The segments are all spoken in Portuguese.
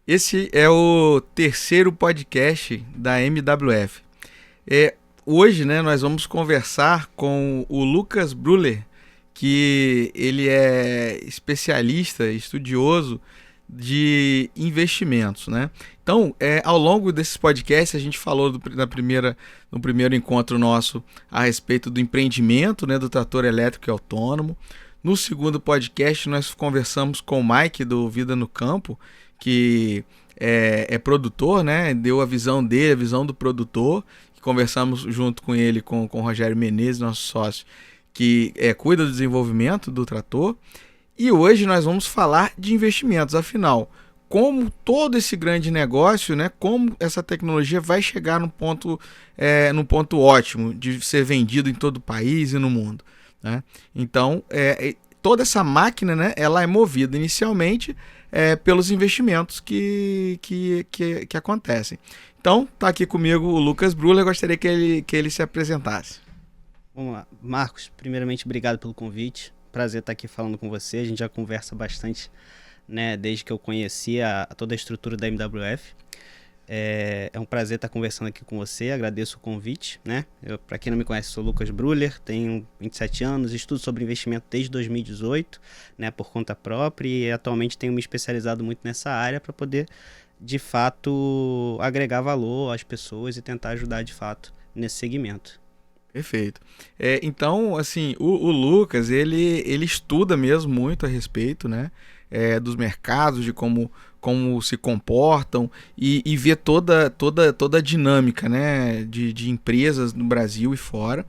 Esse é o terceiro podcast da MWF. Hoje, né, nós vamos conversar com o Lucas Bruller, que ele é especialista, estudioso de investimentos, né? Então, ao longo desses podcasts, a gente falou no primeiro encontro nosso a respeito do empreendimento, né, do trator elétrico e autônomo. No segundo podcast, nós conversamos com o Mike do Vida no Campo, que é produtor, né? Deu a visão dele, a visão do produtor. Conversamos junto com ele, com o Rogério Menezes, nosso sócio, que cuida do desenvolvimento do trator. E hoje nós vamos falar de investimentos. Afinal, como todo esse grande negócio, né? Como essa tecnologia vai chegar no ponto ótimo de ser vendido em todo o país e no mundo, né? Então, toda essa máquina, né, ela é movida inicialmente pelos investimentos que acontecem. Então, está aqui comigo o Lucas Bruller. Eu gostaria que ele se apresentasse. Vamos lá. Marcos, primeiramente, obrigado pelo convite. Prazer estar aqui falando com você. A gente já conversa bastante, né, desde que eu conheci toda a estrutura da MWF. É um prazer estar conversando aqui com você. Agradeço o convite, né? Para quem não me conhece, sou Lucas Bruller, tenho 27 anos, estudo sobre investimento desde 2018, né, por conta própria, e atualmente tenho me especializado muito nessa área para poder, de fato, agregar valor às pessoas e tentar ajudar, de fato, nesse segmento. Perfeito. Então, assim, o Lucas, ele estuda mesmo muito a respeito, né, dos mercados, de como se comportam e vê toda a dinâmica, né, de empresas no Brasil e fora.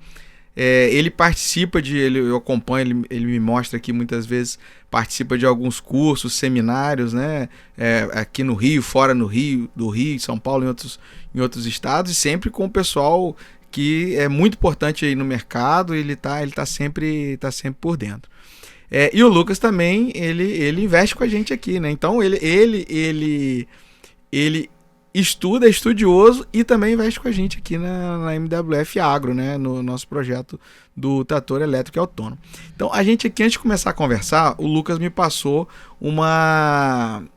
Ele participa eu acompanho, ele me mostra que muitas vezes participa de alguns cursos, seminários, né, aqui no Rio, fora do Rio, São Paulo, em outros estados, e sempre com o pessoal que é muito importante aí no mercado. Ele tá sempre por dentro. E o Lucas também, ele investe com a gente aqui, né? Então ele estuda, é estudioso e também investe com a gente aqui na MWF Agro, né? No nosso projeto do trator elétrico e autônomo. Então, a gente aqui, antes de começar a conversar, o Lucas me passou uma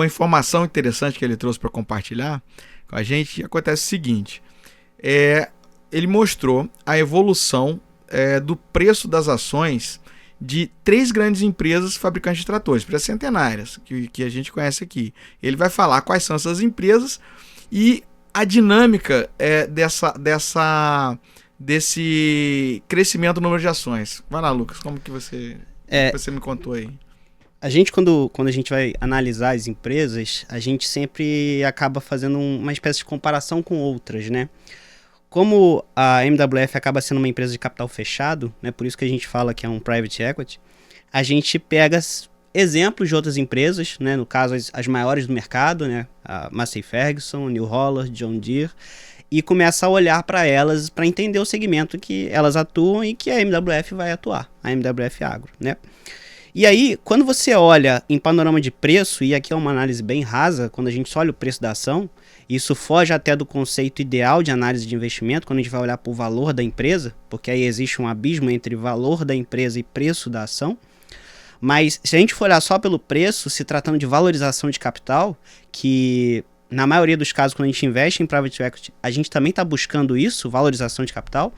informação interessante que ele trouxe para compartilhar com a gente. Acontece o seguinte: ele mostrou a evolução do preço das ações de 3 grandes empresas fabricantes de tratores, empresas centenárias, que a gente conhece aqui. Ele vai falar quais são essas empresas e a dinâmica desse crescimento do número de ações. Vai lá, Lucas, como que você me contou aí? A gente, quando a gente vai analisar as empresas, a gente sempre acaba fazendo uma espécie de comparação com outras, né? Como a MWF acaba sendo uma empresa de capital fechado, né, por isso que a gente fala que é um private equity, a gente pega exemplos de outras empresas, né, no caso as maiores do mercado, né, a Massey Ferguson, New Holland, John Deere, e começa a olhar para elas para entender o segmento que elas atuam e que a MWF vai atuar, a MWF Agro, né? E aí, quando você olha em panorama de preço, e aqui é uma análise bem rasa, quando a gente só olha o preço da ação, isso foge até do conceito ideal de análise de investimento, quando a gente vai olhar para o valor da empresa, porque aí existe um abismo entre valor da empresa e preço da ação. Mas se a gente for olhar só pelo preço, se tratando de valorização de capital, que na maioria dos casos, quando a gente investe em private equity, a gente também está buscando isso, valorização de capital,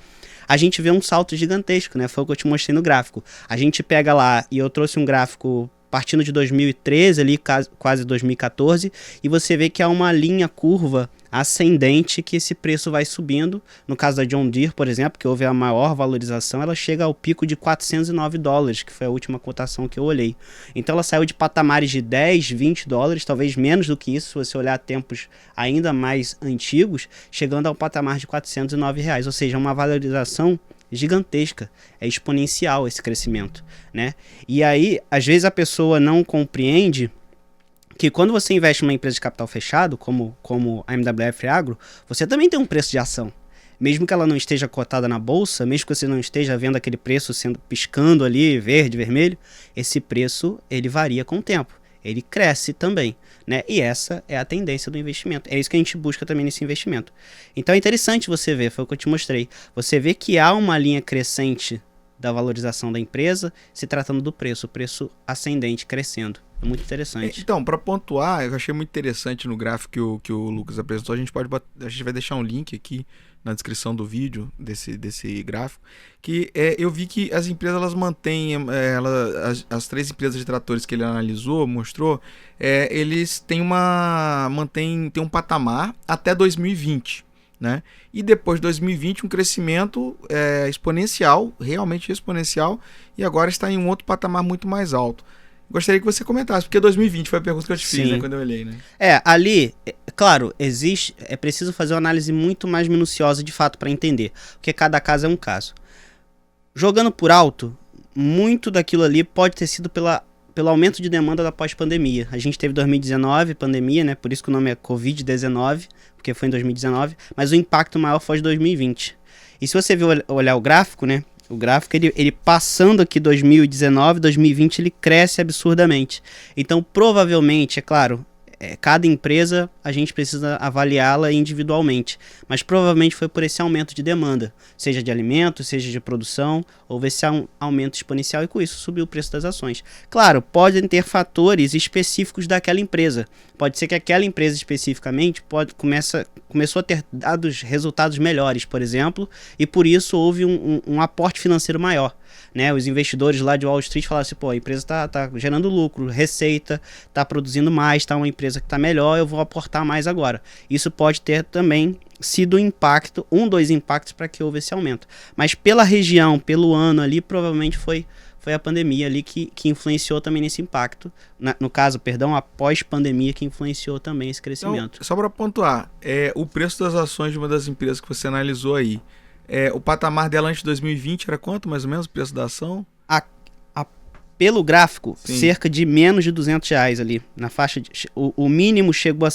a gente vê um salto gigantesco, né? Foi o que eu te mostrei no gráfico. A gente pega lá, e eu trouxe um gráfico partindo de 2013, ali quase 2014, e você vê que há uma linha curva ascendente que esse preço vai subindo. No caso da John Deere, por exemplo, que houve a maior valorização, ela chega ao pico de $409, que foi a última cotação que eu olhei. Então ela saiu de patamares de 10, 20 dólares, talvez menos do que isso, se você olhar tempos ainda mais antigos, chegando ao patamar de R$409, ou seja, uma valorização gigantesca, é exponencial esse crescimento, né? E aí, às vezes a pessoa não compreende que quando você investe em uma empresa de capital fechado, como a MWF Agro, você também tem um preço de ação. Mesmo que ela não esteja cotada na bolsa, mesmo que você não esteja vendo aquele preço sendo piscando ali, verde, vermelho, esse preço, ele varia com o tempo. Ele cresce também, né? E essa é a tendência do investimento. É isso que a gente busca também nesse investimento. Então é interessante você ver, foi o que eu te mostrei. Você vê que há uma linha crescente da valorização da empresa, se tratando do preço, o preço ascendente, crescendo. É muito interessante. Então, para pontuar, eu achei muito interessante no gráfico que o Lucas apresentou. A gente vai deixar um link aqui na descrição do vídeo desse gráfico, que eu vi que as empresas elas mantêm, as 3 empresas de tratores que ele analisou, mostrou, eles têm tem um patamar até 2020. Né? E depois de 2020 um crescimento exponencial, realmente exponencial, e agora está em um outro patamar muito mais alto. Gostaria que você comentasse, porque 2020 foi a pergunta que eu te fiz, né, quando eu olhei, né? Ali, claro, é preciso fazer uma análise muito mais minuciosa de fato para entender, porque cada caso é um caso. Jogando por alto, muito daquilo ali pode ter sido pelo aumento de demanda da pós-pandemia. A gente teve 2019, pandemia, né? Por isso que o nome é Covid-19, porque foi em 2019, mas o impacto maior foi de 2020. E se você olhar o gráfico, né? O gráfico, ele passando aqui 2019, 2020, ele cresce absurdamente. Então, provavelmente, é claro, cada empresa a gente precisa avaliá-la individualmente, mas provavelmente foi por esse aumento de demanda, seja de alimentos, seja de produção, houve esse aumento exponencial e com isso subiu o preço das ações. Claro, podem ter fatores específicos daquela empresa. Pode ser que aquela empresa especificamente começou a ter resultados melhores, por exemplo, e por isso houve um aporte financeiro maior. Né, os investidores lá de Wall Street falaram assim, pô, a empresa tá gerando lucro, receita, tá produzindo mais, tá uma empresa que tá melhor, eu vou aportar mais agora. Isso pode ter também sido dois impactos para que houve esse aumento. Mas pela região, pelo ano ali, provavelmente foi a pandemia ali que influenciou também nesse impacto. No caso, a pós-pandemia que influenciou também esse crescimento. Então, só para pontuar, o preço das ações de uma das empresas que você analisou aí, o patamar dela antes de 2020 era quanto, mais ou menos, o preço da ação? Pelo gráfico, sim, cerca de menos de R$200 ali, na faixa o mínimo chegou a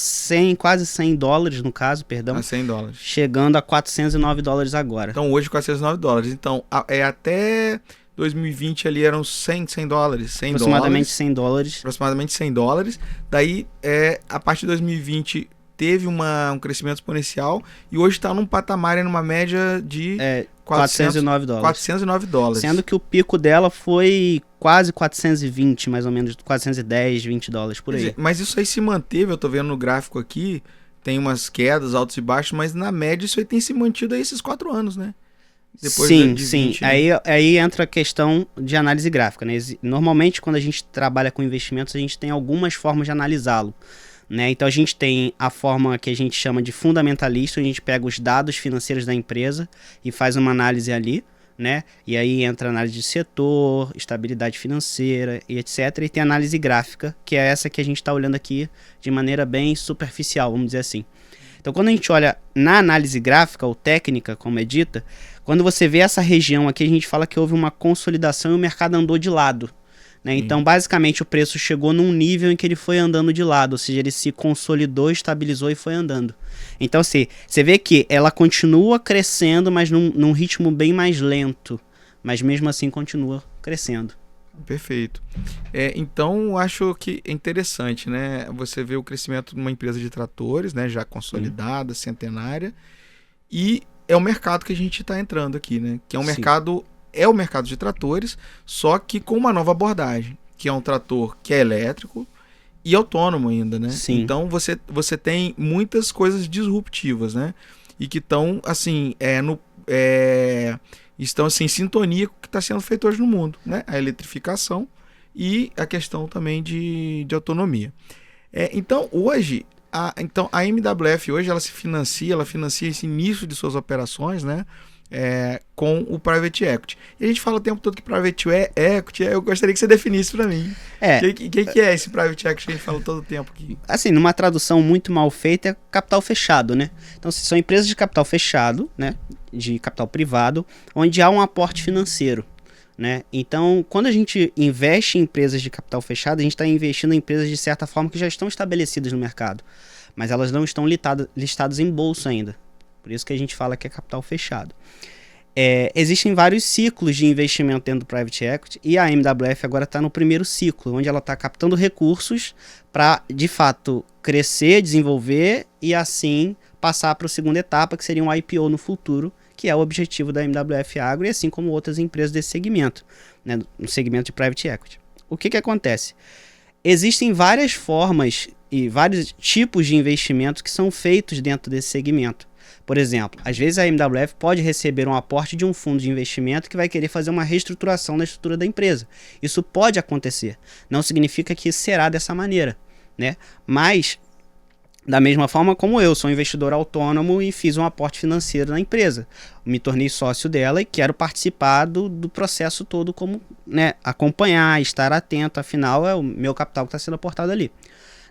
quase $100 no caso, perdão. A $100. Chegando a $409 agora. Então hoje $409. Então até 2020 ali eram $100. Aproximadamente $100. Aproximadamente $100. Daí, a partir de 2020 teve um crescimento exponencial e hoje está num patamar, numa média de $409. $409. Sendo que o pico dela foi quase 420, mais ou menos, $410, $20 por aí. Mas isso aí se manteve, eu tô vendo no gráfico aqui, tem umas quedas, altos e baixos, mas na média isso aí tem se mantido aí esses 4 anos, né? Depois sim. 20, né? Aí entra a questão de análise gráfica, né? Normalmente, quando a gente trabalha com investimentos, a gente tem algumas formas de analisá-lo. Né? Então a gente tem a forma que a gente chama de fundamentalista, onde a gente pega os dados financeiros da empresa e faz uma análise ali, né? E aí entra análise de setor, estabilidade financeira e etc. E tem análise gráfica, que é essa que a gente está olhando aqui de maneira bem superficial, vamos dizer assim. Então quando a gente olha na análise gráfica ou técnica, como é dita, quando você vê essa região aqui, a gente fala que houve uma consolidação e o mercado andou de lado. Né? Então, basicamente, o preço chegou num nível em que ele foi andando de lado, ou seja, ele se consolidou, estabilizou e foi andando. Então, assim, você vê que ela continua crescendo, mas num ritmo bem mais lento, mas mesmo assim continua crescendo. Perfeito. Então, acho que é interessante, né? Você vê o crescimento de uma empresa de tratores, né? Já consolidada, centenária, e é o mercado que a gente está entrando aqui, né? Que é um mercado... É o mercado de tratores, só que com uma nova abordagem, que é um trator que é elétrico e autônomo ainda, né? Sim. Então você tem muitas coisas disruptivas, né? E que estão assim, estão assim, em sintonia com o que está sendo feito hoje no mundo, né? A eletrificação e a questão também de autonomia. Então hoje a MWF hoje ela financia esse início de suas operações, né? Com o Private Equity. E a gente fala o tempo todo que Private Equity, eu gostaria que você definisse para mim. O que é esse Private Equity que a gente fala todo o tempo aqui? Assim, numa tradução muito mal feita, é capital fechado, né? Então, são empresas de capital fechado, né? De capital privado, onde há um aporte financeiro. Né? Então, quando a gente investe em empresas de capital fechado, a gente está investindo em empresas de certa forma que já estão estabelecidas no mercado, mas elas não estão listadas em bolsa ainda. Por isso que a gente fala que é capital fechado. Existem vários ciclos de investimento dentro do Private Equity e a MWF agora está no primeiro ciclo, onde ela está captando recursos para, de fato, crescer, desenvolver e assim passar para a segunda etapa, que seria um IPO no futuro, que é o objetivo da MWF Agro e assim como outras empresas desse segmento, né, no segmento de Private Equity. O que acontece? Existem várias formas e vários tipos de investimento que são feitos dentro desse segmento. Por exemplo, às vezes a MWF pode receber um aporte de um fundo de investimento que vai querer fazer uma reestruturação da estrutura da empresa. Isso pode acontecer. Não significa que será dessa maneira, né? Mas, da mesma forma como eu sou um investidor autônomo e fiz um aporte financeiro na empresa. Me tornei sócio dela e quero participar do processo todo, como, né, acompanhar, estar atento, afinal é o meu capital que está sendo aportado ali,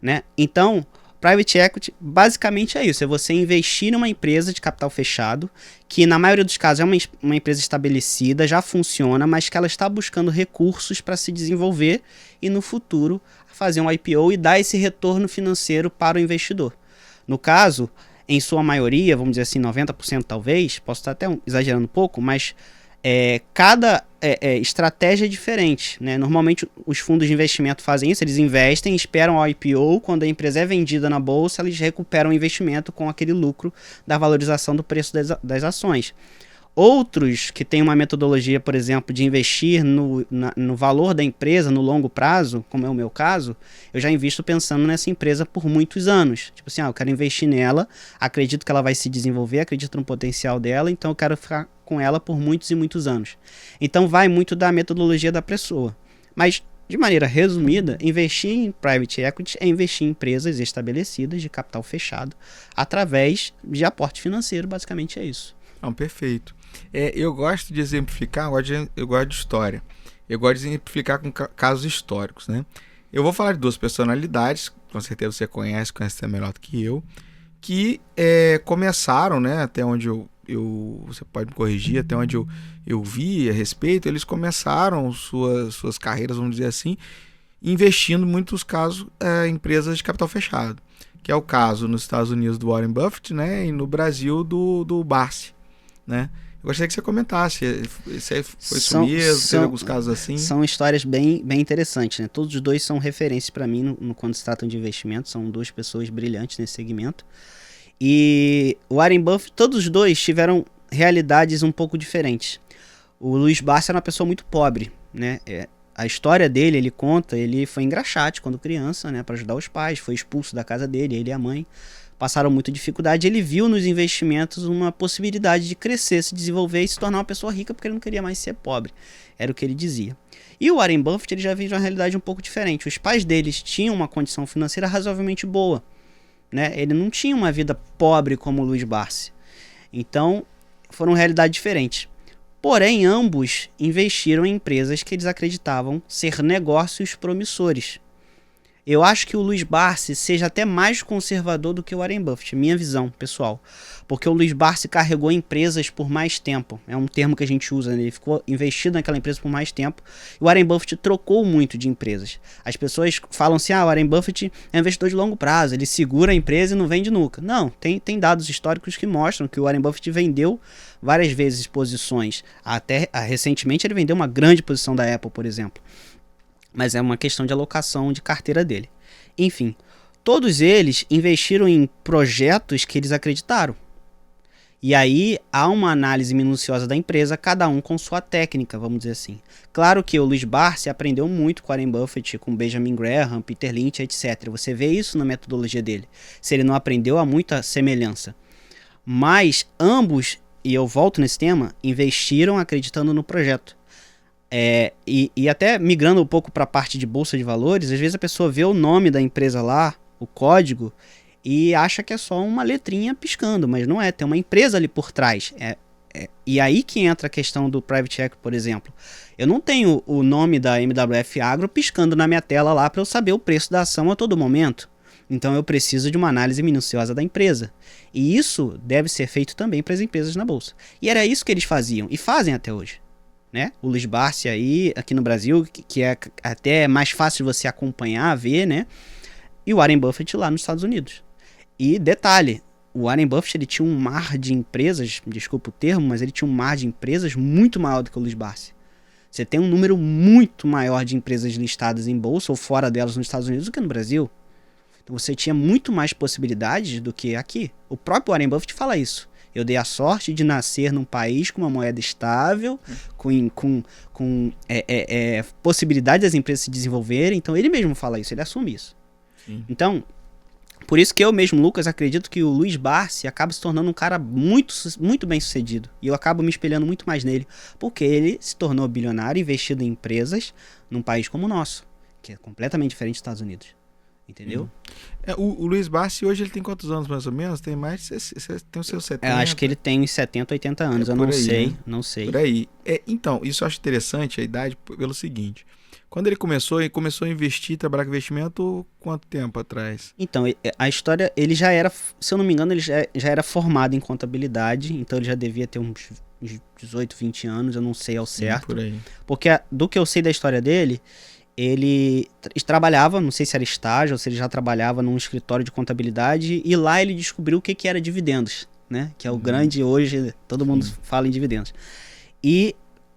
né? Então, Private Equity basicamente é isso, é você investir numa empresa de capital fechado, que na maioria dos casos é uma empresa estabelecida, já funciona, mas que ela está buscando recursos para se desenvolver e no futuro fazer um IPO e dar esse retorno financeiro para o investidor. No caso, em sua maioria, vamos dizer assim, 90% talvez, posso estar até exagerando um pouco, mas cada estratégia é diferente, né? Normalmente os fundos de investimento fazem isso, eles investem, esperam ao IPO, quando a empresa é vendida na bolsa, eles recuperam o investimento com aquele lucro da valorização do preço das ações. Outros que têm uma metodologia, por exemplo, de investir no valor da empresa no longo prazo, como é o meu caso, eu já invisto pensando nessa empresa por muitos anos. Tipo assim, eu quero investir nela, acredito que ela vai se desenvolver, acredito no potencial dela, então eu quero ficar com ela por muitos e muitos anos. Então vai muito da metodologia da pessoa. Mas, de maneira resumida, investir em Private Equity é investir em empresas estabelecidas de capital fechado através de aporte financeiro, basicamente é isso. Não, perfeito. Eu gosto de exemplificar, eu gosto de história. Eu gosto de exemplificar com casos históricos, né? Eu vou falar de duas personalidades, com certeza você conhece até melhor do que eu, que começaram, né, até onde você pode me corrigir, até onde eu vi a respeito, eles começaram suas carreiras, vamos dizer assim, investindo, em muitos casos, em empresas de capital fechado, que é o caso nos Estados Unidos do Warren Buffett, né, e no Brasil do Barsi, né? Eu gostaria que você comentasse, se foi isso mesmo, teve alguns casos assim? São histórias bem interessantes, né? Todos os dois são referências para mim quando se tratam de investimento, são duas pessoas brilhantes nesse segmento. E o Warren Buffett, todos os dois tiveram realidades um pouco diferentes. O Luiz Barsi era uma pessoa muito pobre, né? A história dele, ele conta, ele foi engraxate quando criança, né? Para ajudar os pais, foi expulso da casa dele, ele e a mãe. Passaram muita dificuldade, ele viu nos investimentos uma possibilidade de crescer, se desenvolver e se tornar uma pessoa rica, porque ele não queria mais ser pobre, era o que ele dizia. E o Warren Buffett, ele já vive uma realidade um pouco diferente, os pais deles tinham uma condição financeira razoavelmente boa, né? Ele não tinha uma vida pobre como o Luiz Barsi, então foram realidades diferentes. Porém, ambos investiram em empresas que eles acreditavam ser negócios promissores. Eu acho que o Luiz Barsi seja até mais conservador do que o Warren Buffett, minha visão pessoal. Porque o Luiz Barsi carregou empresas por mais tempo. É um termo que a gente usa, né? Ele ficou investido naquela empresa por mais tempo. E o Warren Buffett trocou muito de empresas. As pessoas falam assim, o Warren Buffett é um investidor de longo prazo, ele segura a empresa e não vende nunca. Não, tem dados históricos que mostram que o Warren Buffett vendeu várias vezes posições. Até recentemente ele vendeu uma grande posição da Apple, por exemplo. Mas é uma questão de alocação de carteira dele. Enfim, todos eles investiram em projetos que eles acreditaram. E aí há uma análise minuciosa da empresa, cada um com sua técnica, vamos dizer assim. Claro que o Luiz Barsi aprendeu muito com Warren Buffett, com Benjamin Graham, Peter Lynch, etc. Você vê isso na metodologia dele. Se ele não aprendeu, há muita semelhança. Mas ambos, e eu volto nesse tema, investiram acreditando no projeto. E até migrando um pouco para a parte de bolsa de valores, às vezes a pessoa vê o nome da empresa lá, o código, e acha que é só uma letrinha piscando, mas não é, tem uma empresa ali por trás. E aí que entra a questão do Private Equity, por exemplo. Eu não tenho o nome da MWF Agro piscando na minha tela lá para eu saber o preço da ação a todo momento. Então eu preciso de uma análise minuciosa da empresa. E isso deve ser feito também para as empresas na bolsa. E era isso que eles faziam, e fazem até hoje. Né? O Luiz Barsi aí, aqui no Brasil, que é até mais fácil de você acompanhar, ver, né? E o Warren Buffett lá nos Estados Unidos. E detalhe, o Warren Buffett ele tinha um mar de empresas, desculpa o termo, mas ele tinha um mar de empresas muito maior do que o Luiz Barsi. Você tem um número muito maior de empresas listadas em bolsa ou fora delas nos Estados Unidos do que no Brasil. Então você tinha muito mais possibilidades do que aqui. O próprio Warren Buffett fala isso. Eu dei a sorte de nascer num país com uma moeda estável, com possibilidade das empresas se desenvolverem. Então ele mesmo fala isso, ele assume isso. Sim. Então, por isso que eu mesmo, Lucas, acredito que o Luiz Barsi acaba se tornando um cara muito, muito bem sucedido. E eu acabo me espelhando muito mais nele. Porque ele se tornou bilionário investido em empresas num país como o nosso, que é completamente diferente dos Estados Unidos. Entendeu? O Luiz Barsi hoje ele tem quantos anos mais ou menos? Tem mais, tem os seus 70? Eu acho que ele tem uns 70, 80 anos, eu não aí, sei, né? não sei. Por aí. Então, isso eu acho interessante, a idade, pelo seguinte. Quando ele começou a investir, trabalhar com investimento, quanto tempo atrás? Então, a história, ele já era, se eu não me engano, ele já era formado em contabilidade, então ele já devia ter uns 18, 20 anos, eu não sei ao certo. Por aí. Porque do que eu sei da história dele, ele trabalhava, não sei se era estágio ou se ele já trabalhava num escritório de contabilidade, e lá ele descobriu o que era dividendos, né? Que é o grande hoje, todo mundo fala em dividendos. E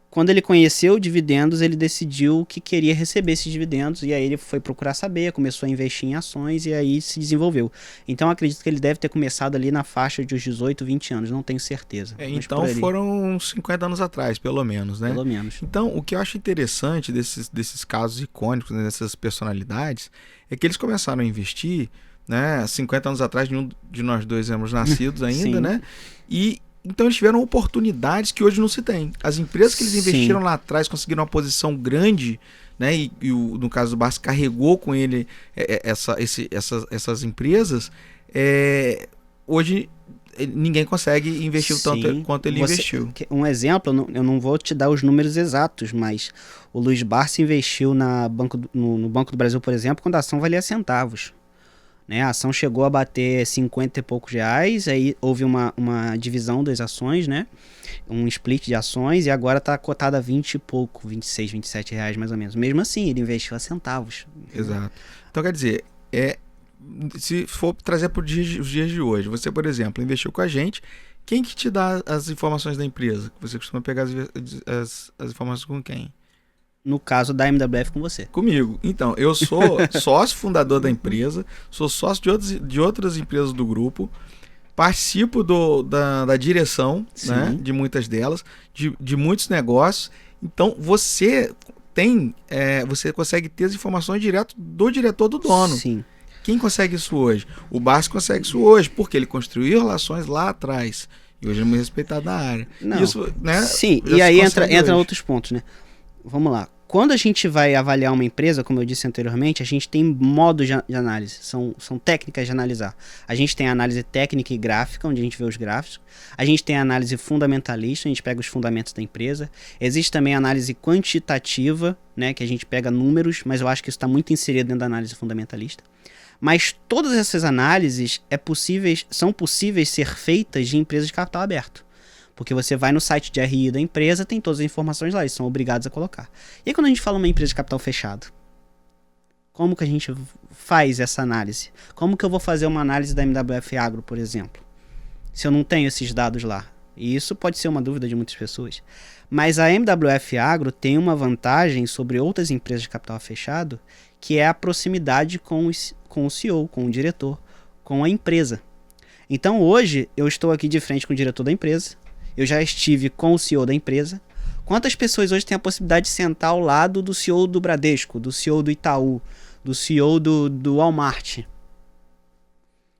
quando ele conheceu dividendos, ele decidiu que queria receber esses dividendos, e aí ele foi procurar saber, começou a investir em ações, e aí se desenvolveu. Então eu acredito que ele deve ter começado ali na faixa de uns 18, 20 anos, não tenho certeza. Então foram uns 50 anos atrás, pelo menos, né? Pelo menos. Então, o que eu acho interessante desses casos icônicos, né, dessas personalidades, é que eles começaram a investir, né, 50 anos atrás, nenhum de nós dois éramos nascidos ainda, né? E então eles tiveram oportunidades que hoje não se tem. As empresas que eles investiram lá atrás conseguiram uma posição grande, né? E no caso do Barsi carregou com ele essas empresas. Hoje ninguém consegue investir o tanto quanto ele investiu. Um exemplo, eu não vou te dar os números exatos, mas o Luiz Barsi investiu no Banco do Brasil, por exemplo, quando a ação valia centavos. Né? A ação chegou a bater 50 e poucos reais, aí houve uma divisão das ações, né? Um split de ações, e agora está cotada a 20 e pouco, 26, 27 reais mais ou menos. Mesmo assim, ele investiu a centavos. Exato. Então, quer dizer, se for trazer para os dias de hoje, você, por exemplo, investiu com a gente, quem que te dá as informações da empresa? Você costuma pegar as informações com quem? No caso da MWF, com você. Comigo. Então, eu sou sócio fundador da empresa, sou sócio de outras empresas do grupo, participo da direção, né, de muitas delas, de muitos negócios. Então, você consegue ter as informações direto do diretor, do dono. Sim. Quem consegue isso hoje? O Barsi consegue isso hoje, porque ele construiu relações lá atrás. E hoje é muito respeitado na área. Não. Isso, né, sim, e aí entra outros pontos, né? Vamos lá. Quando a gente vai avaliar uma empresa, como eu disse anteriormente, a gente tem modos de análise, são técnicas de analisar. A gente tem a análise técnica e gráfica, onde a gente vê os gráficos. A gente tem a análise fundamentalista, a gente pega os fundamentos da empresa. Existe também a análise quantitativa, né, que a gente pega números, mas eu acho que isso está muito inserido dentro da análise fundamentalista. Mas todas essas análises são possíveis ser feitas de empresas de capital aberto. Porque você vai no site de RI da empresa, tem todas as informações lá, eles são obrigados a colocar. E aí quando a gente fala uma empresa de capital fechado, como que a gente faz essa análise? Como que eu vou fazer uma análise da MWF Agro, por exemplo, se eu não tenho esses dados lá? E isso pode ser uma dúvida de muitas pessoas. Mas a MWF Agro tem uma vantagem sobre outras empresas de capital fechado, que é a proximidade com o CEO, com o diretor, com a empresa. Então hoje eu estou aqui de frente com o diretor da empresa, eu já estive com o CEO da empresa. Quantas pessoas hoje têm a possibilidade de sentar ao lado do CEO do Bradesco, do CEO do Itaú, do CEO do Walmart,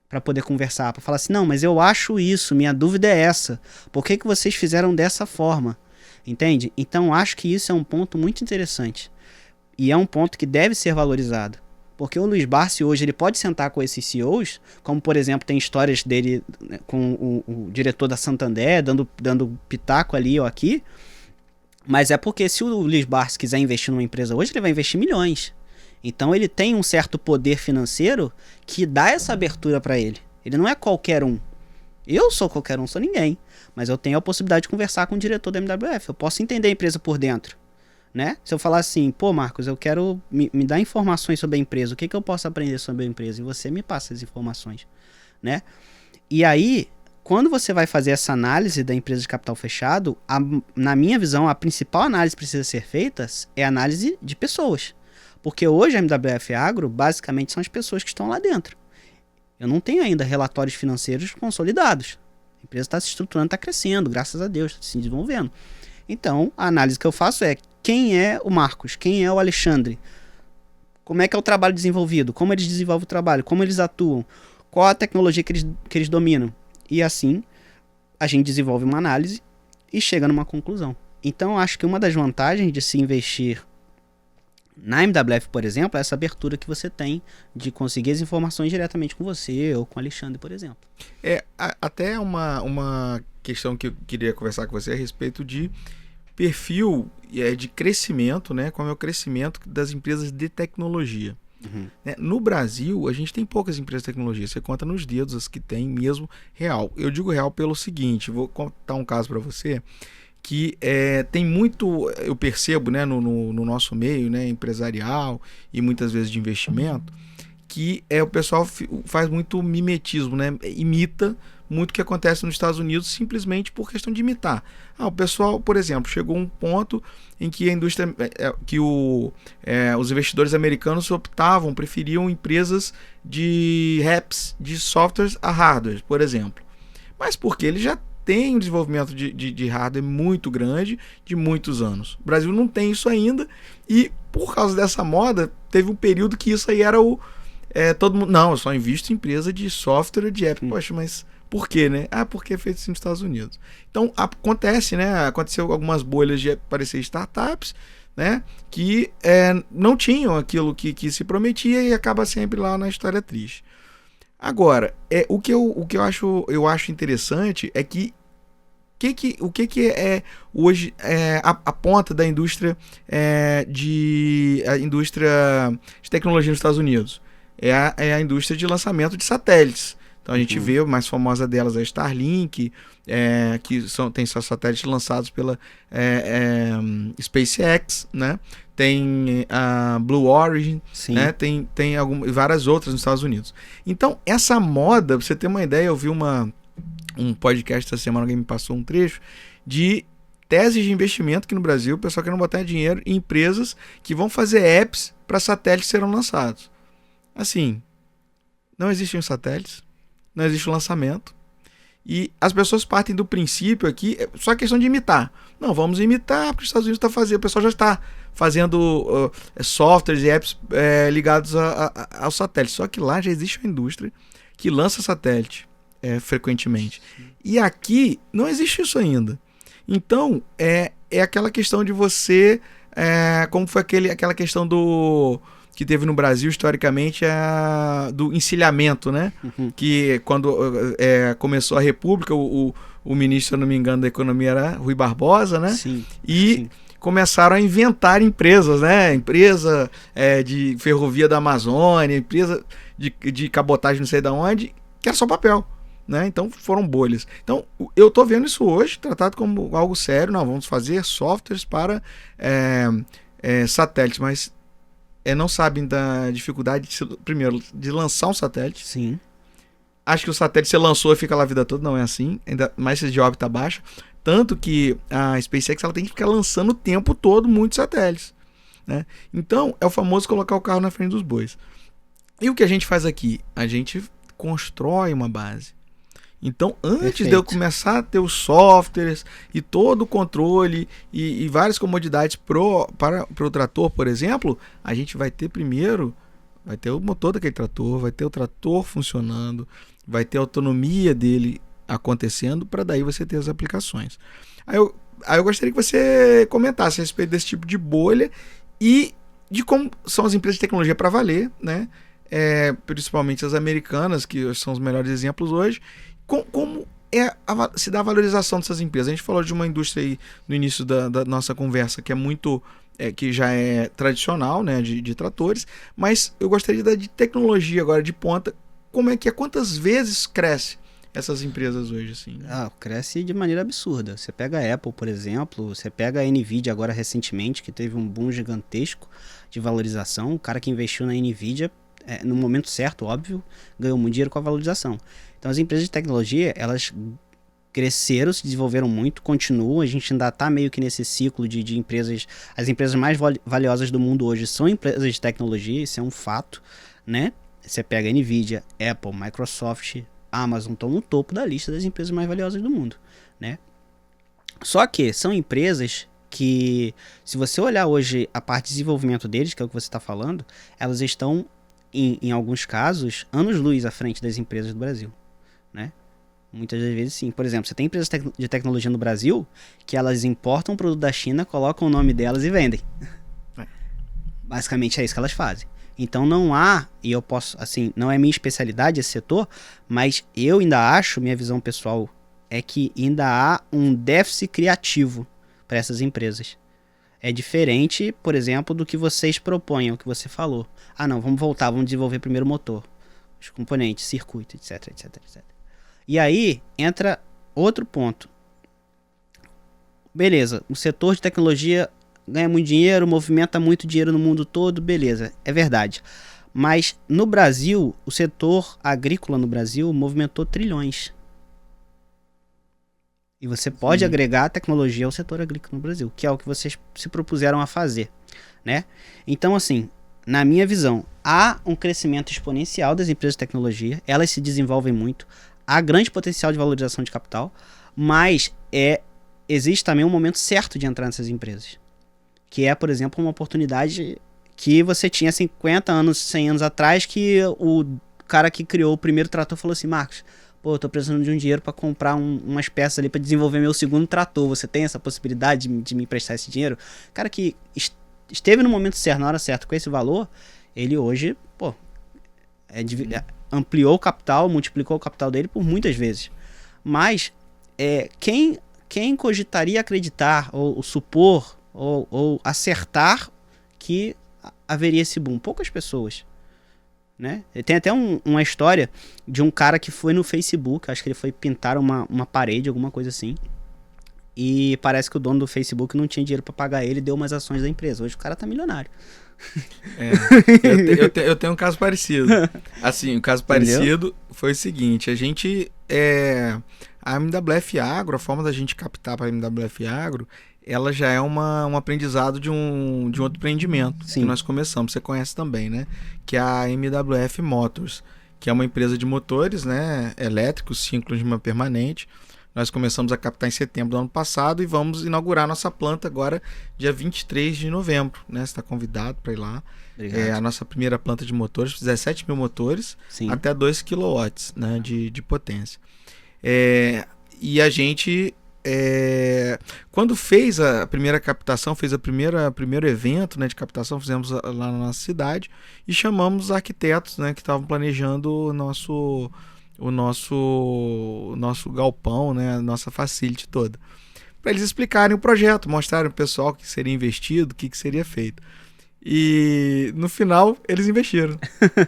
para poder conversar, para falar assim, não, mas eu acho isso, minha dúvida é essa, por que vocês fizeram dessa forma? Entende? Então acho que isso é um ponto muito interessante e é um ponto que deve ser valorizado. Porque o Luiz Barsi hoje ele pode sentar com esses CEOs, como por exemplo tem histórias dele, né, com o diretor da Santander, dando pitaco ali ou aqui, mas é porque se o Luiz Barsi quiser investir numa empresa hoje, ele vai investir milhões. Então ele tem um certo poder financeiro que dá essa abertura para ele. Ele não é qualquer um. Eu sou qualquer um, sou ninguém. Mas eu tenho a possibilidade de conversar com o diretor da MWF. Eu posso entender a empresa por dentro. Né? Se eu falar assim, pô Marcos, eu quero me dar informações sobre a empresa, o que eu posso aprender sobre a empresa? E você me passa as informações, né? E aí, quando você vai fazer essa análise da empresa de capital fechado, na minha visão, a principal análise que precisa ser feita é a análise de pessoas. Porque hoje a MWF Agro, basicamente, são as pessoas que estão lá dentro. Eu não tenho ainda relatórios financeiros consolidados. A empresa está se estruturando, está crescendo, graças a Deus, está se desenvolvendo. Então, a análise que eu faço é quem é o Marcos, quem é o Alexandre, como é que é o trabalho desenvolvido, como eles desenvolvem o trabalho, como eles atuam, qual a tecnologia que eles dominam. E assim, a gente desenvolve uma análise e chega numa conclusão. Então, acho que uma das vantagens de se investir na MWF, por exemplo, é essa abertura que você tem de conseguir as informações diretamente com você ou com o Alexandre, por exemplo. Até uma questão que eu queria conversar com você a respeito de perfil de crescimento, né? Como é o crescimento das empresas de tecnologia. Uhum. No Brasil, a gente tem poucas empresas de tecnologia. Você conta nos dedos as que tem mesmo real. Eu digo real pelo seguinte, vou contar um caso para você, que tem muito, eu percebo, né, no nosso meio, né, empresarial e muitas vezes de investimento, que o pessoal faz muito mimetismo, né, imita muito o que acontece nos Estados Unidos simplesmente por questão de imitar. O pessoal, por exemplo, chegou a um ponto em que a indústria, os investidores americanos preferiam empresas de apps, de softwares a hardware, por exemplo. Mas porque eles já tem um desenvolvimento de hardware muito grande, de muitos anos. O Brasil não tem isso ainda, e por causa dessa moda, teve um período que isso aí era todo mundo, não, eu só invisto em empresa de software, de app. Poxa, mas por quê, né? Porque é feito assim nos Estados Unidos. Então, acontece, né? Aconteceu algumas bolhas de aparecer startups, né? Que não tinham aquilo que se prometia e acaba sempre lá na história triste. Agora, o que eu acho interessante é que o que é hoje a ponta da indústria de tecnologia nos Estados Unidos? É a indústria de lançamento de satélites. Então a gente vê, a mais famosa delas é a Starlink, que tem seus satélites lançados pela SpaceX, né? Tem a Blue Origin, né? Tem várias outras nos Estados Unidos. Então, essa moda, pra você ter uma ideia, eu vi um podcast essa semana, alguém me passou um trecho, de teses de investimento que no Brasil o pessoal querendo botar dinheiro em empresas que vão fazer apps para satélites que serão lançados. Assim, não existem os satélites, não existe o lançamento, e as pessoas partem do princípio aqui, só questão de imitar. Não, vamos imitar porque os Estados Unidos está fazendo, o pessoal já está fazendo softwares e apps ligados ao satélite. Só que lá já existe uma indústria que lança satélite frequentemente. E aqui não existe isso ainda. Então, é aquela questão de você... como foi aquela questão que teve no Brasil, historicamente, do encilhamento, né? Uhum. Que quando começou a República, o ministro, se eu não me engano, da Economia era Rui Barbosa, né? Sim. Começaram a inventar empresas, né? Empresa de ferrovia da Amazônia, empresa de cabotagem não sei de onde, que era só papel, né? Então foram bolhas. Então eu tô vendo isso hoje tratado como algo sério. Não, vamos fazer softwares para satélites, mas não sabem da dificuldade primeiro de lançar um satélite. Sim. Acho que o satélite você lançou e fica lá a vida toda, não é assim, ainda mais se de órbita baixa. Tanto que a SpaceX ela tem que ficar lançando o tempo todo muitos satélites, né? Então, é o famoso colocar o carro na frente dos bois. E o que a gente faz aqui? A gente constrói uma base. Então, antes de eu começar a ter os softwares e todo o controle e várias comodidades para o trator, por exemplo, a gente vai ter primeiro, vai ter o motor daquele trator, vai ter o trator funcionando, vai ter a autonomia dele acontecendo, para daí você ter as aplicações. Aí eu gostaria que você comentasse a respeito desse tipo de bolha e de como são as empresas de tecnologia para valer, né? Principalmente as americanas, que são os melhores exemplos hoje. Como se dá a valorização dessas empresas? A gente falou de uma indústria aí no início da nossa conversa que é muito... que já é tradicional, né, de tratores, mas eu gostaria de tecnologia agora de ponta. Como é que quantas vezes cresce essas empresas hoje, assim? Cresce de maneira absurda. Você pega a Apple, por exemplo, você pega a Nvidia agora recentemente, que teve um boom gigantesco de valorização. O cara que investiu na Nvidia, no momento certo, óbvio, ganhou muito dinheiro com a valorização. Então as empresas de tecnologia, elas cresceram, se desenvolveram muito, continuam. A gente ainda está meio que nesse ciclo de empresas. As empresas mais valiosas do mundo hoje são empresas de tecnologia, isso é um fato, né? Você pega a Nvidia, Apple, Microsoft, A Amazon está no topo da lista das empresas mais valiosas do mundo, né? Só que são empresas que, se você olhar hoje a parte de desenvolvimento deles, que é o que você está falando, elas estão, em alguns casos, anos-luz à frente das empresas do Brasil, né? Muitas das vezes sim. Por exemplo, você tem empresas de tecnologia no Brasil que elas importam um produto da China, colocam o nome delas e vendem. Basicamente é isso que elas fazem. Então não há, e eu posso, assim, não é minha especialidade esse setor, mas eu ainda acho, minha visão pessoal é que ainda há um déficit criativo para essas empresas. É diferente, por exemplo, do que vocês propõem, o que você falou. Ah não, vamos voltar, vamos desenvolver primeiro o motor, os componentes, circuito, etc, etc, etc. E aí entra outro ponto. Beleza, o setor de tecnologia ganha muito dinheiro, movimenta muito dinheiro no mundo todo, beleza, é verdade. Mas no Brasil, o setor agrícola no Brasil movimentou trilhões. E você pode agregar tecnologia ao setor agrícola no Brasil, que é o que vocês se propuseram a fazer, né? Então, assim, na minha visão, há um crescimento exponencial das empresas de tecnologia, elas se desenvolvem muito, há grande potencial de valorização de capital, mas existe também um momento certo de entrar nessas empresas, que é, por exemplo, uma oportunidade que você tinha 50 anos, 100 anos atrás, que o cara que criou o primeiro trator falou assim: Marcos, pô, eu tô precisando de um dinheiro para comprar umas peças ali para desenvolver meu segundo trator, você tem essa possibilidade de me emprestar esse dinheiro? Cara que esteve no momento certo, na hora certa, com esse valor, ele hoje, pô, ampliou o capital, multiplicou o capital dele por muitas vezes. Mas quem cogitaria acreditar, ou supor, ou acertar que haveria esse boom? Poucas pessoas, né? Tem até uma história de um cara que foi no Facebook, acho que ele foi pintar uma parede, alguma coisa assim, e parece que o dono do Facebook não tinha dinheiro para pagar ele, deu umas ações da empresa. Hoje o cara tá milionário. Eu tenho um caso parecido. Assim, o caso parecido foi o seguinte: a gente, a MWF Agro, a forma da gente captar para a MWF Agro, ela já é um aprendizado de um outro empreendimento. Sim. Que nós começamos, você conhece também, né? Que é a MWF Motors, que é uma empresa de motores, né, elétricos, ciclo de permanente. Nós começamos a captar em setembro do ano passado e vamos inaugurar nossa planta agora, dia 23 de novembro. Né? Você está convidado para ir lá. É a nossa primeira planta de motores, 17 mil motores, sim, até 2 kW, né, de potência. E a gente, quando fez a primeira captação, fez primeiro evento, né, de captação, fizemos lá na nossa cidade e chamamos os arquitetos, né, que estavam planejando o nosso galpão, né, a nossa facility toda, para eles explicarem o projeto, mostrarem o pessoal o que seria investido, o que seria feito. E no final eles investiram.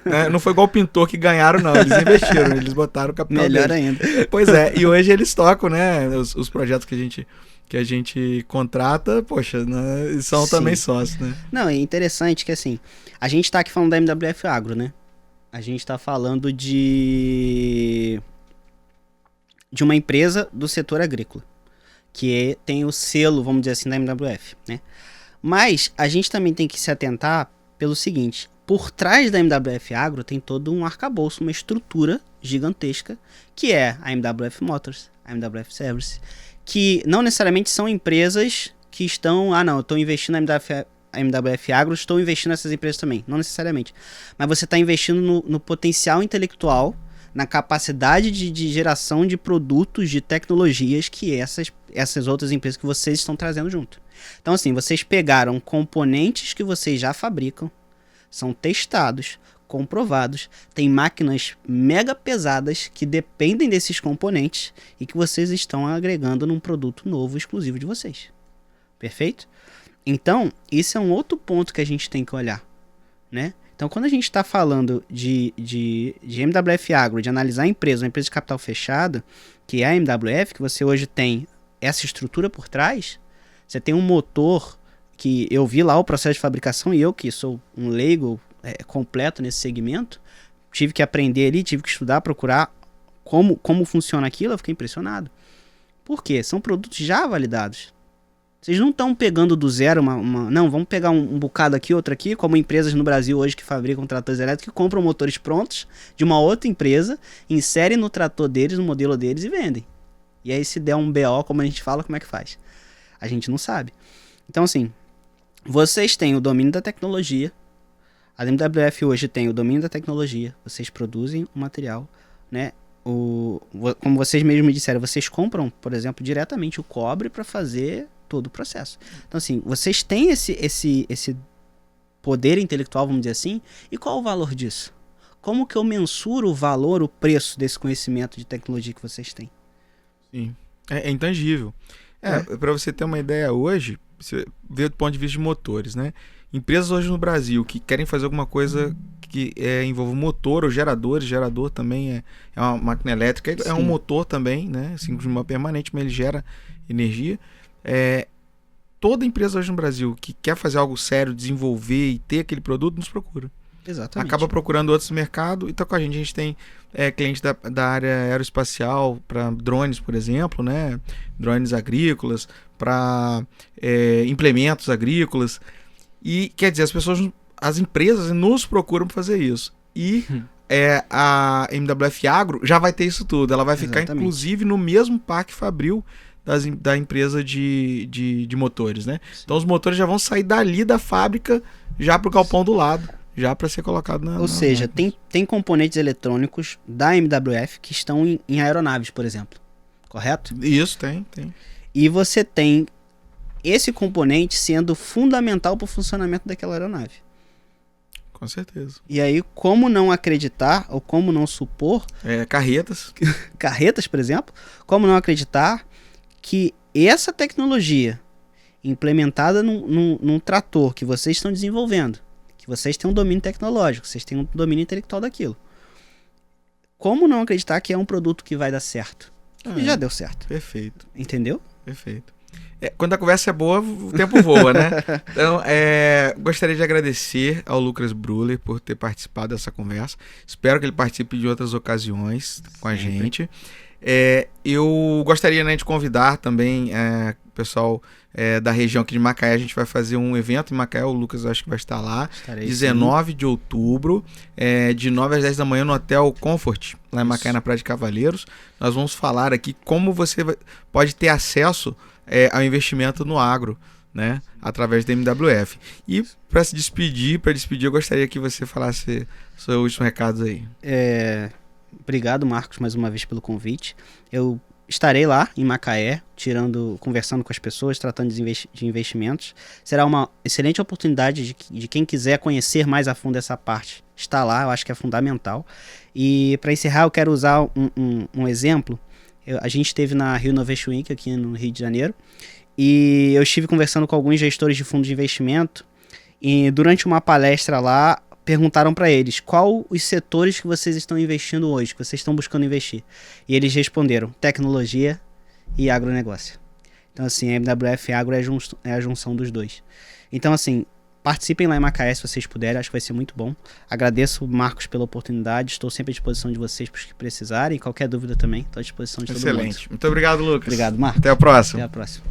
Né? Não foi igual o pintor que ganharam, não. Eles investiram, eles botaram o capital melhor deles. Ainda. Pois é, e hoje eles tocam, né, os projetos que a gente contrata, poxa, né, são Sim. também sócios, né? Não, é interessante que assim, a gente tá aqui falando da MWF Agro, né? A gente está falando de uma empresa do setor agrícola, que tem o selo, vamos dizer assim, da MWF, né? Mas a gente também tem que se atentar pelo seguinte: por trás da MWF Agro tem todo um arcabouço, uma estrutura gigantesca, que é a MWF Motors, a MWF Service, que não necessariamente são empresas que estão, eu estou investindo na MWF Agro, estou investindo nessas empresas também. Não necessariamente. Mas você está investindo no potencial intelectual, na capacidade de geração de produtos, de tecnologias que essas outras empresas que vocês estão trazendo junto. Então, assim, vocês pegaram componentes que vocês já fabricam, são testados, comprovados, tem máquinas mega pesadas que dependem desses componentes e que vocês estão agregando num produto novo, exclusivo de vocês. Perfeito? Então, isso é um outro ponto que a gente tem que olhar, né? Então, quando a gente está falando de MWF Agro, de analisar a empresa, uma empresa de capital fechado, que é a MWF, que você hoje tem essa estrutura por trás, você tem um motor que eu vi lá o processo de fabricação e eu, que sou um leigo completo nesse segmento, tive que aprender ali, tive que estudar, procurar como funciona aquilo, eu fiquei impressionado. Por quê? São produtos já validados. Vocês não estão pegando do zero Não, vamos pegar um bocado aqui, outro aqui, como empresas no Brasil hoje que fabricam tratores elétricos, que compram motores prontos de uma outra empresa, inserem no trator deles, no modelo deles e vendem. E aí se der um BO, como a gente fala, como é que faz? A gente não sabe. Então assim, vocês têm o domínio da tecnologia, a MWF hoje tem o domínio da tecnologia, vocês produzem o material, né? Como vocês mesmos me disseram, vocês compram, por exemplo, diretamente o cobre para fazer todo o processo. Então assim, vocês têm esse poder intelectual, vamos dizer assim, e qual o valor disso? Como que eu mensuro o valor, o preço desse conhecimento de tecnologia que vocês têm? Sim, é intangível. Para você ter uma ideia hoje, você vê do ponto de vista de motores, né? Empresas hoje no Brasil que querem fazer alguma coisa que envolva motor ou geradores, gerador também é uma máquina elétrica, é um motor também, né? Assim, de uma permanente, mas ele gera energia. Toda empresa hoje no Brasil que quer fazer algo sério, desenvolver e ter aquele produto, nos procura. Exatamente. Acaba procurando outros mercados e tá com a gente. A gente tem clientes da área aeroespacial para drones, por exemplo, né? Drones agrícolas, para implementos agrícolas. E quer dizer, as empresas nos procuram fazer isso. E a MWF Agro já vai ter isso tudo. Ela vai ficar, inclusive, no mesmo parque fabril da empresa de motores, né? Sim. Então os motores já vão sair dali da fábrica já para o galpão do lado, já para ser colocado na... Ou seja, tem componentes eletrônicos da MWF que estão em aeronaves, por exemplo. Correto? Isso, tem. E você tem esse componente sendo fundamental para o funcionamento daquela aeronave. Com certeza. E aí, como não acreditar, ou como não supor... Carretas. Carretas, por exemplo. Como não acreditar que essa tecnologia implementada num trator que vocês estão desenvolvendo, que vocês têm um domínio tecnológico, vocês têm um domínio intelectual daquilo. Como não acreditar que é um produto que vai dar certo? E já deu certo. Perfeito. Entendeu? Perfeito. Quando a conversa é boa, o tempo voa, né? Então, gostaria de agradecer ao Lucas Bruller por ter participado dessa conversa. Espero que ele participe de outras ocasiões com a gente. Eu gostaria, né, de convidar também o pessoal da região aqui de Macaé. A gente vai fazer um evento em Macaé, o Lucas acho que vai estar lá. Estarei, 19 de outubro, de 9 às 10 da manhã no Hotel Comfort, lá em Macaé, na Praia de Cavaleiros. Nós vamos falar aqui como você pode ter acesso ao investimento no agro, né, através da MWF. E para despedir, eu gostaria que você falasse seus últimos recados aí. Obrigado, Marcos, mais uma vez pelo convite. Eu estarei lá em Macaé, conversando com as pessoas, tratando de investimentos. Será uma excelente oportunidade de quem quiser conhecer mais a fundo essa parte. Estar lá, eu acho que é fundamental. E para encerrar, eu quero usar um exemplo. A gente esteve na Rio Innovation Week aqui no Rio de Janeiro e eu estive conversando com alguns gestores de fundos de investimento e durante uma palestra lá perguntaram para eles qual os setores que vocês estão investindo hoje, que vocês estão buscando investir. E eles responderam tecnologia e agronegócio. Então assim, a MWF Agro é a junção dos dois. Então assim, participem lá em Macaé se vocês puderem, acho que vai ser muito bom. Agradeço, Marcos, pela oportunidade, estou sempre à disposição de vocês para os que precisarem, qualquer dúvida também, estou à disposição de todo mundo. Excelente. Muito obrigado, Lucas. Obrigado, Marcos. Até a próxima. Até a próxima.